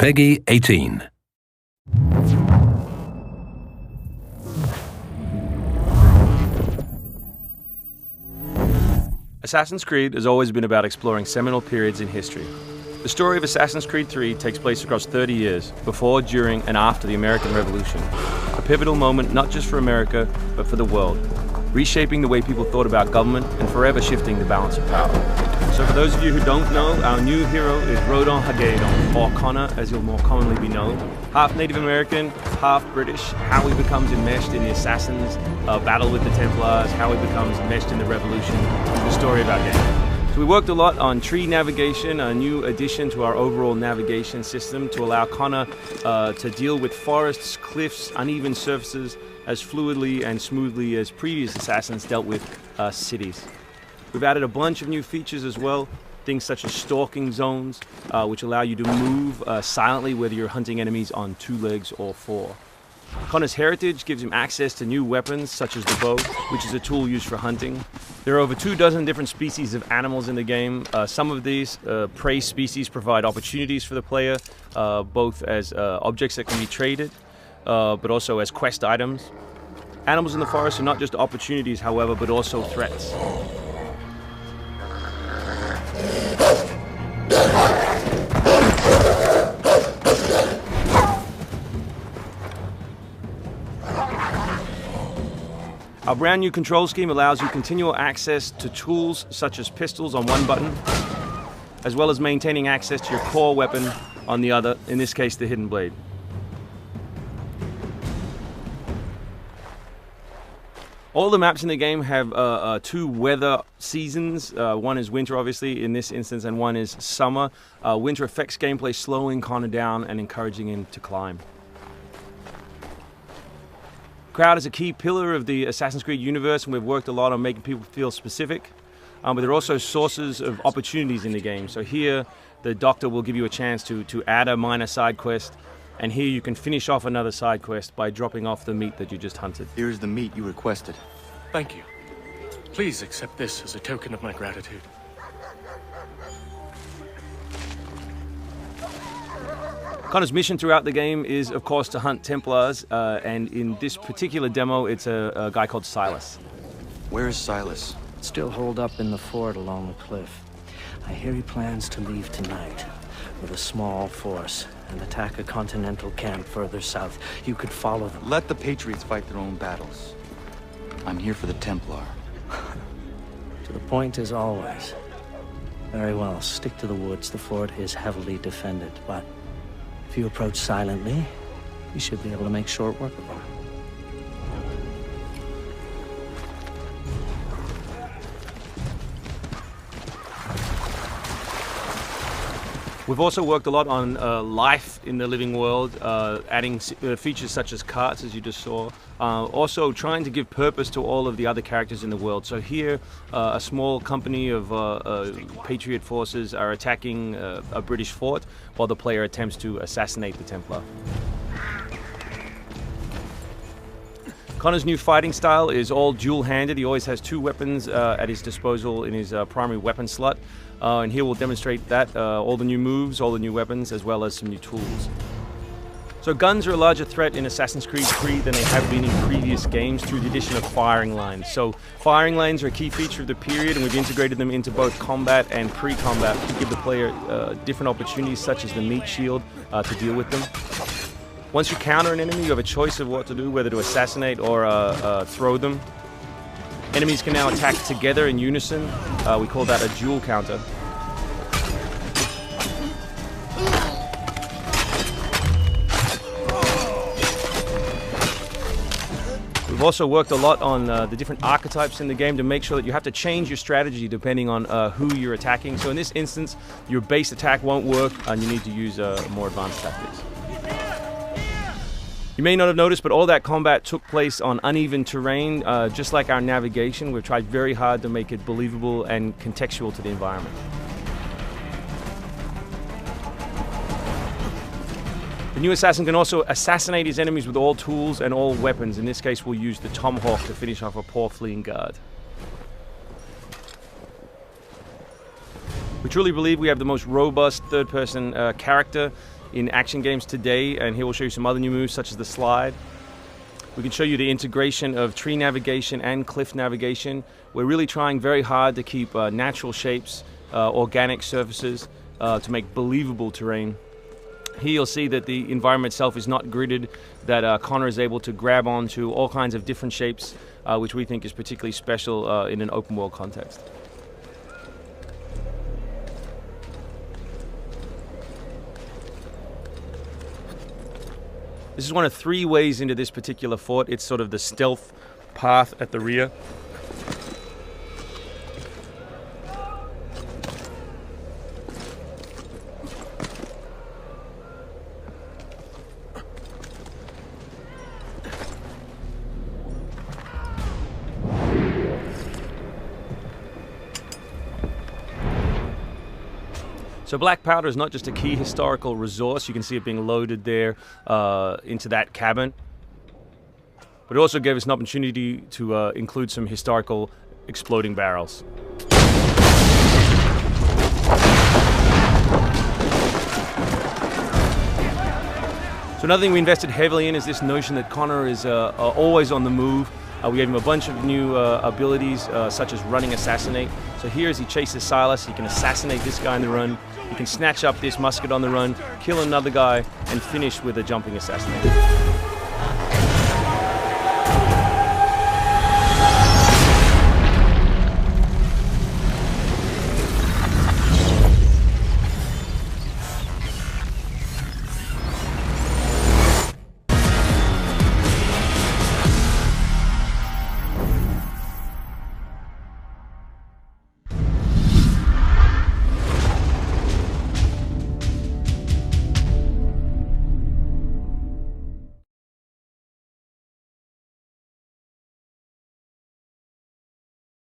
Peggy 18. Assassin's Creed has always been about exploring seminal periods in history. The story of Assassin's Creed 3 takes place across 30 years, before, during, and after the American Revolution. A pivotal moment not just for America, but for the world, reshaping the way people thought about government and forever shifting the balance of power. So for those of you who don't know, our new hero is Rodon Hagedon, or Connor as he'll more commonly be known. Half Native American, half British, how he becomes enmeshed in the Assassins, battle with the Templars, how he becomes enmeshed in the Revolution, is the story of our game. So we worked a lot on tree navigation, a new addition to our overall navigation system to allow Connor to deal with forests, cliffs, uneven surfaces as fluidly and smoothly as previous Assassins dealt with cities. We've added a bunch of new features as well, things such as stalking zones, which allow you to move silently whether you're hunting enemies on 2 legs or 4. Connor's heritage gives him access to new weapons such as the bow, which is a tool used for hunting. There are over 24 different species of animals in the game. Some of these prey species provide opportunities for the player, both as objects that can be traded, but also as quest items. Animals in the forest are not just opportunities, however, but also threats. Our brand new control scheme allows you continual access to tools such as pistols on one button, as well as maintaining access to your core weapon on the other, in this case the hidden blade. All the maps in the game have 2 weather seasons. One is winter, obviously, in this instance, and one is summer. Winter affects gameplay, slowing Connor down and encouraging him to climb. Crowd is a key pillar of the Assassin's Creed universe, and we've worked a lot on making people feel specific. But there are also sources of opportunities in the game. So here, the doctor will give you a chance to add a minor side quest, and here you can finish off another side quest by dropping off the meat that you just hunted. Here's the meat you requested. Thank you. Please accept this as a token of my gratitude. Connor's mission throughout the game is, of course, to hunt Templars, and in this particular demo, it's a guy called Silas. Where is Silas? Still holed up in the fort along the cliff. I hear he plans to leave tonight with a small force and attack a continental camp further south. You could follow them. Let the Patriots fight their own battles. I'm here for the Templar. To the point as always. Very well, stick to the woods. The fort is heavily defended, but if you approach silently, you should be able to make short work of them. We've also worked a lot on life in the living world, adding features such as carts, as you just saw. Also trying to give purpose to all of the other characters in the world. So here, a small company of Patriot forces are attacking a British fort while the player attempts to assassinate the Templar. Connor's new fighting style is all dual-handed. He always has 2 weapons at his disposal in his primary weapon slot. And here we'll demonstrate that, all the new moves, all the new weapons, as well as some new tools. So guns are a larger threat in Assassin's Creed 3 than they have been in previous games through the addition of firing lines. So firing lines are a key feature of the period, and we've integrated them into both combat and pre-combat to give the player different opportunities, such as the meat shield, to deal with them. Once you counter an enemy, you have a choice of what to do, whether to assassinate or throw them. Enemies can now attack together in unison. We call that a dual counter. We've also worked a lot on the different archetypes in the game to make sure that you have to change your strategy depending on who you're attacking. So in this instance, your base attack won't work and you need to use more advanced tactics. You may not have noticed, but all that combat took place on uneven terrain. Just like our navigation, we've tried very hard to make it believable and contextual to the environment. The new assassin can also assassinate his enemies with all tools and all weapons. In this case, we'll use the tomahawk to finish off a poor fleeing guard. We truly believe we have the most robust third-person character in action games today, and here we'll show you some other new moves such as the slide. We can show you the integration of tree navigation and cliff navigation. We're really trying very hard to keep natural shapes, organic surfaces, to make believable terrain. Here you'll see that the environment itself is not gridded, that Connor is able to grab onto all kinds of different shapes, which we think is particularly special in an open world context. This is one of 3 ways into this particular fort. It's sort of the stealth path at the rear. So black powder is not just a key historical resource. You can see it being loaded there into that cabin. But it also gave us an opportunity to include some historical exploding barrels. So another thing we invested heavily in is this notion that Connor is always on the move. We gave him a bunch of new abilities, such as running assassinate. So here as he chases Silas, he can assassinate this guy on the run. He can snatch up this musket on the run, kill another guy, and finish with a jumping assassinate.